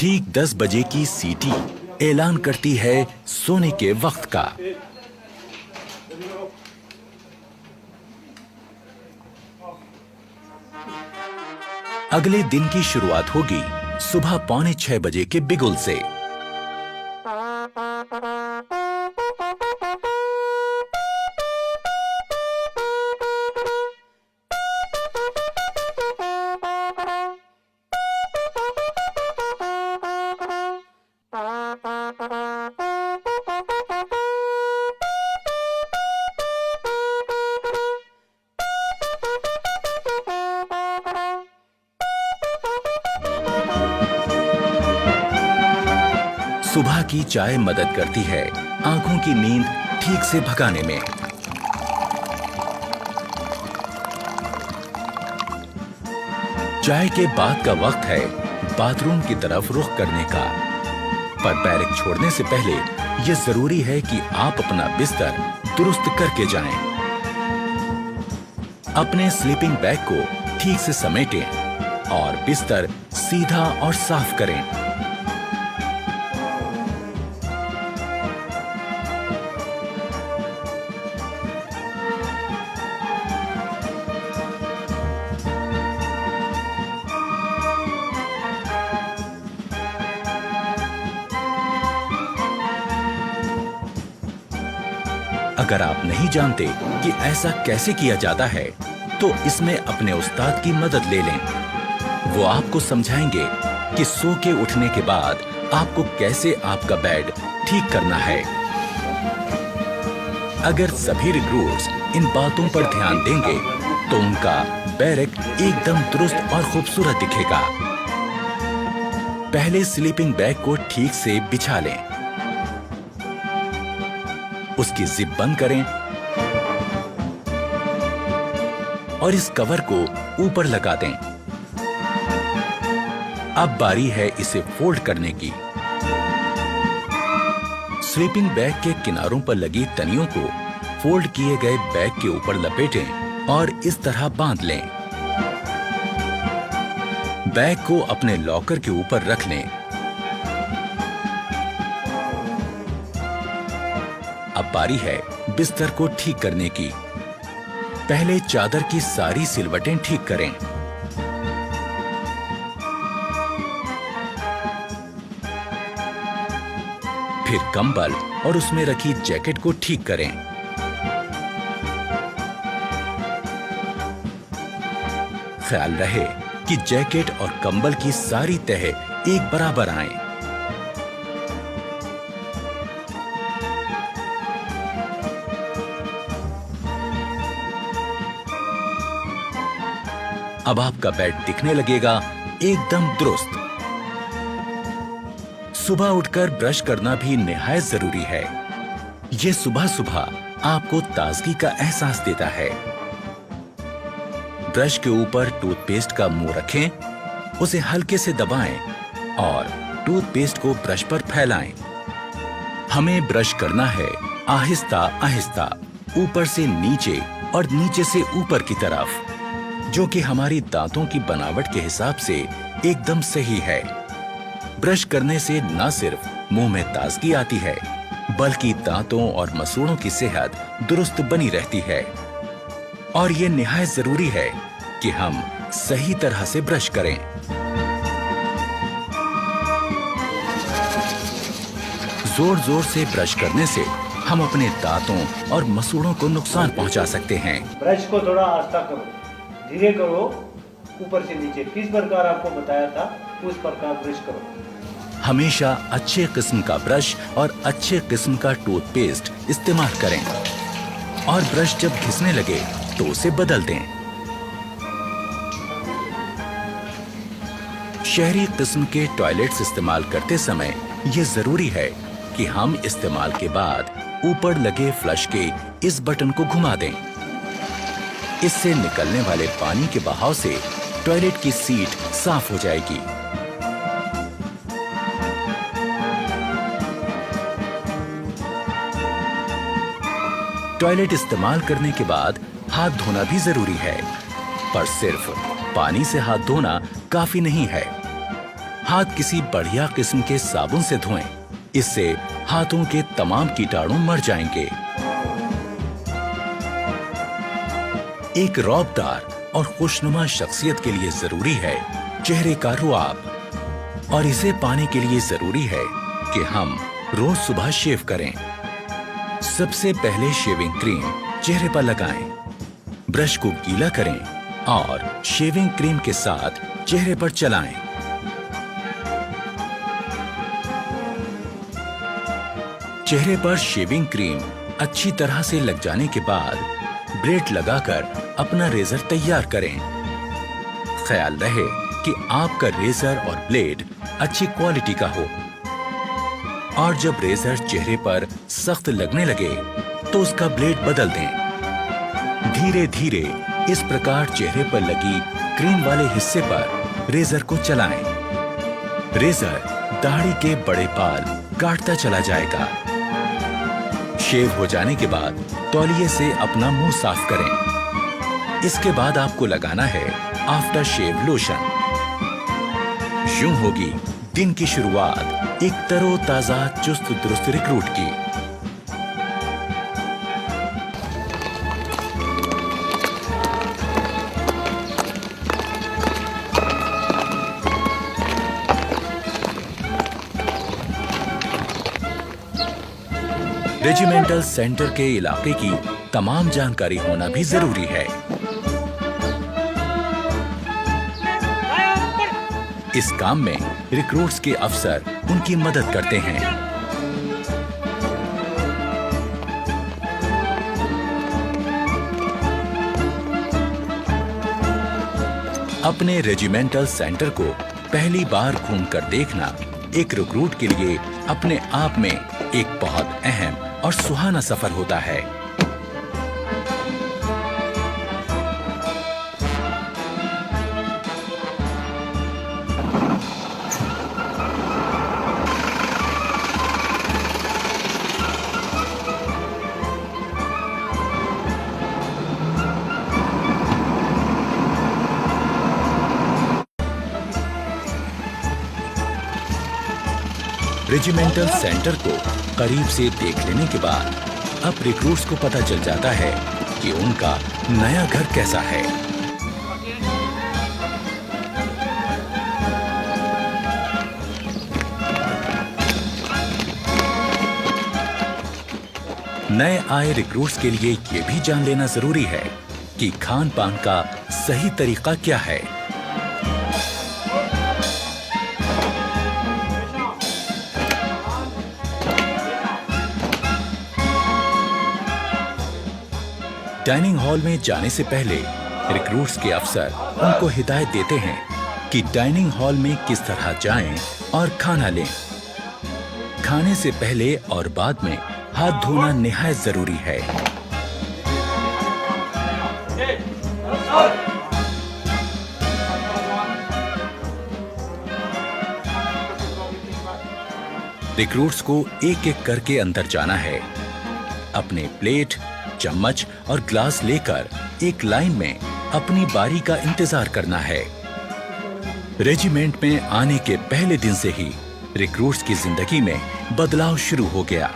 ठीक 10 बजे की सीटी ऐलान करती है सोने के वक्त का। अगले दिन की शुरुआत होगी सुबह 5:45 बजे के बिगुल से। सुबह की चाय मदद करती है आंखों की नींद ठीक से भगाने में। चाय के बाद का वक्त है बाथरूम की तरफ रुख करने का। पर बैरक छोड़ने से पहले यह जरूरी है कि आप अपना बिस्तर दुरुस्त करके जाएं। अपने स्लीपिंग बैग को ठीक से समेटें और बिस्तर सीधा और साफ करें। अगर आप नहीं जानते कि ऐसा कैसे किया जाता है, तो इसमें अपने उस्ताद की मदद ले लें। वो आपको समझाएंगे कि सो के उठने के बाद आपको कैसे आपका बेड ठीक करना है। अगर सभी रिक्रूट्स इन बातों पर ध्यान देंगे, तो उनका बैरक एकदम दुरुस्त और खूबसूरत दिखेगा। पहले स्लीपिंग बैग को ठीक से बिछा लें, उसकी जिप बंद करें और इस कवर को ऊपर लगा दें। अब बारी है इसे फोल्ड करने की। स्लीपिंग बैग के किनारों पर लगी तनियों को फोल्ड किए गए बैग के ऊपर लपेटें और इस तरह बांध लें। बैग को अपने लॉकर के ऊपर रख लें। अब बारी है बिस्तर को ठीक करने की। पहले चादर की सारी सिलवटें ठीक करें। फिर कंबल और उसमें रखी जैकेट को ठीक करें। ख्याल रहे कि जैकेट और कंबल की सारी तह एक बराबर आएं। अब आपका बेड दिखने लगेगा एकदम दुरुस्त। सुबह उठकर ब्रश करना भी निहायत जरूरी है। ये सुबह सुबह आपको ताजगी का एहसास देता है। ब्रश के ऊपर टूथपेस्ट का मुंह रखें, उसे हल्के से दबाएं और टूथपेस्ट को ब्रश पर फैलाएं। हमें ब्रश करना है आहिस्ता आहिस्ता, ऊपर से नीचे और नीचे से ऊपर की तरफ, जो कि हमारी दांतों की बनावट के हिसाब से एकदम सही है। ब्रश करने से न सिर्फ मुंह में ताजगी आती है, बल्कि दांतों और मसूड़ों की सेहत दुरुस्त बनी रहती है। और ये निहायत जरूरी है कि हम सही तरह से ब्रश करें। जोर जोर से ब्रश करने से हम अपने दांतों और मसूड़ों को नुकसान पहुंचा सकते हैं। ब्रश को थोड़ा आस्था करो, धीरे करो, ऊपर से नीचे किस प्रकार आपको बताया था उस प्रकार ब्रश करो। हमेशा अच्छे किस्म का ब्रश और अच्छे किस्म का टूथपेस्ट इस्तेमाल करें और ब्रश जब घिसने लगे तो उसे बदल दें। शहरी किस्म के टॉयलेट्स इस्तेमाल करते समय यह जरूरी है कि हम इस्तेमाल के बाद ऊपर लगे फ्लश के इस बटन को घुमा दें। इससे निकलने वाले पानी के बहाव से टॉयलेट की सीट साफ हो जाएगी। टॉयलेट इस्तेमाल करने के बाद हाथ धोना भी जरूरी है, पर सिर्फ पानी से हाथ धोना काफी नहीं है। हाथ किसी बढ़िया किस्म के साबुन से धोएं। इससे हाथों के तमाम कीटाणु मर जाएंगे। एक रौबदार और खुशनुमा शख्सियत के लिए जरूरी है चेहरे का रुआब, और इसे पाने के लिए जरूरी है कि हम रोज सुबह शेव करें। सबसे पहले शेविंग क्रीम चेहरे पर लगाएं, ब्रश को गीला करें और शेविंग क्रीम के साथ चेहरे पर चलाएं। चेहरे पर शेविंग क्रीम अच्छी तरह से लग जाने के बाद ब्लेड लगाकर अपना रेजर तैयार करें। ख्याल रहे कि आपका रेजर और ब्लेड अच्छी क्वालिटी का हो, और जब रेजर चेहरे पर सख्त लगने लगे तो उसका ब्लेड बदल दें। धीरे धीरे इस प्रकार चेहरे पर लगी क्रीम वाले हिस्से पर रेजर को चलाएं। रेजर दाढ़ी के बड़े बाल काटता चला जाएगा। शेव हो जाने के बाद तौलिए से अपना मुंह साफ करें। इसके बाद आपको लगाना है आफ्टर शेव लोशन। यूं होगी दिन की शुरुआत एक तरोताजा चुस्त दुरुस्त रिक्रूट की। रेजिमेंटल सेंटर के इलाके की तमाम जानकारी होना भी जरूरी है। इस काम में रिक्रूट्स के अफसर उनकी मदद करते हैं। अपने रेजिमेंटल सेंटर को पहली बार घूमकर देखना एक रिक्रूट के लिए अपने आप में एक बहुत अहम और सुहाना सफर होता है। रेजिमेंटल सेंटर को करीब से देख लेने के बाद अब रिक्रूट्स को पता चल जाता है कि उनका नया घर कैसा है। नए आए रिक्रूट्स के लिए ये भी जान लेना जरूरी है कि खान पान का सही तरीका क्या है। डाइनिंग हॉल में जाने से पहले रिक्रूट्स के अफसर उनको हिदायत देते हैं कि डाइनिंग हॉल में किस तरह जाएं और खाना लें। खाने से पहले और बाद में हाथ धोना निहायत जरूरी है। रिक्रूट्स को एक एक करके अंदर जाना है। अपने प्लेट, चम्मच और ग्लास लेकर एक लाइन में अपनी बारी का इंतजार करना है। रेजिमेंट में आने के पहले दिन से ही रिक्रूट्स की जिंदगी में बदलाव शुरू हो गया।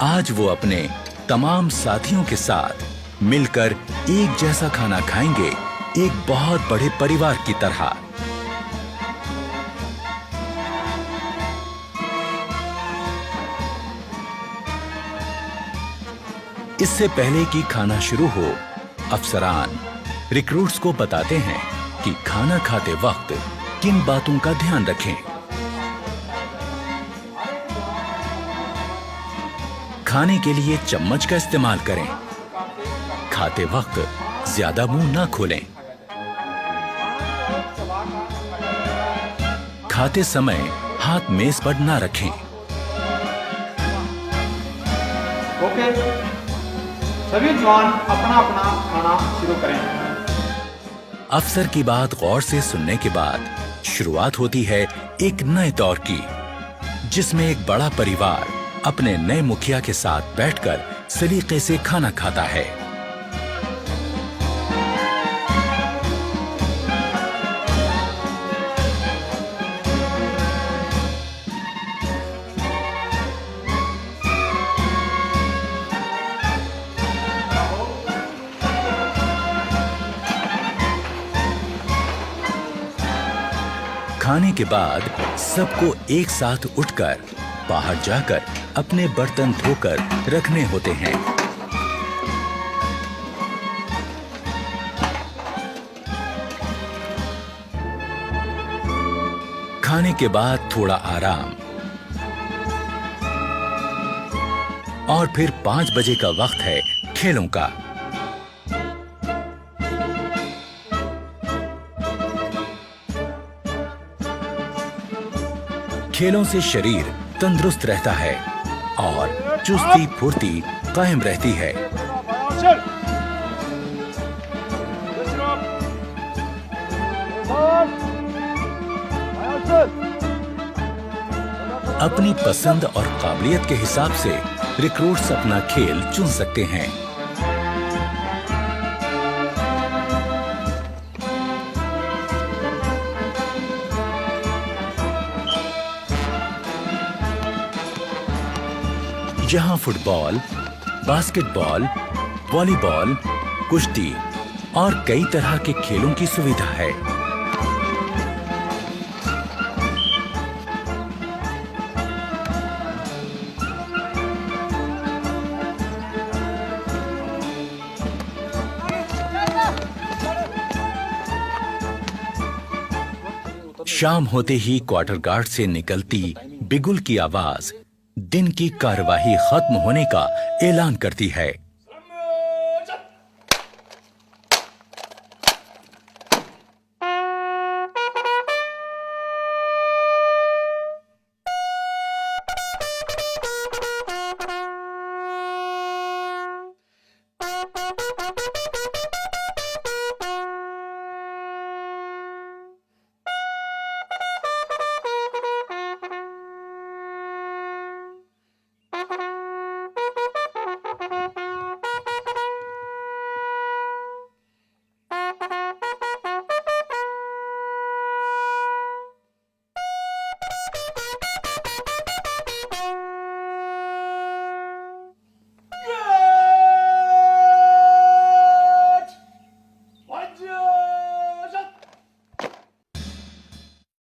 आज वो अपने तमाम साथियों के साथ मिलकर एक जैसा खाना खाएंगे, एक बहुत बड़े परिवार की तरह। इससे पहले कि खाना शुरू हो, अफसरान रिक्रूट्स को बताते हैं कि खाना खाते वक्त किन बातों का ध्यान रखें। खाने के लिए चम्मच का इस्तेमाल करें। खाते वक्त ज्यादा मुंह ना खोलें। खाते समय हाथ मेज पर ना रखें। ओके, सभी जवान अपना अपना खाना शुरू करें। अफसर की बात गौर से सुनने के बाद शुरुआत होती है एक नए दौर की, जिसमें एक बड़ा परिवार अपने नए मुखिया के साथ बैठकर सलीके से खाना खाता है। खाने के बाद सबको एक साथ उठकर बाहर जाकर अपने बर्तन धोकर रखने होते हैं। खाने के बाद थोड़ा आराम और फिर 5 बजे का वक्त है खेलों का। खेलों से शरीर तंदुरुस्त रहता है और चुस्ती फुर्ती कायम रहती है। अपनी पसंद और काबिलियत के हिसाब से रिक्रूट्स अपना खेल चुन सकते हैं। यहाँ फुटबॉल, बास्केटबॉल, वॉलीबॉल, कुश्ती और कई तरह के खेलों की सुविधा है। शाम होते ही क्वार्टर गार्ड से निकलती बिगुल की आवाज दिन की कार्यवाही खत्म होने का ऐलान करती है।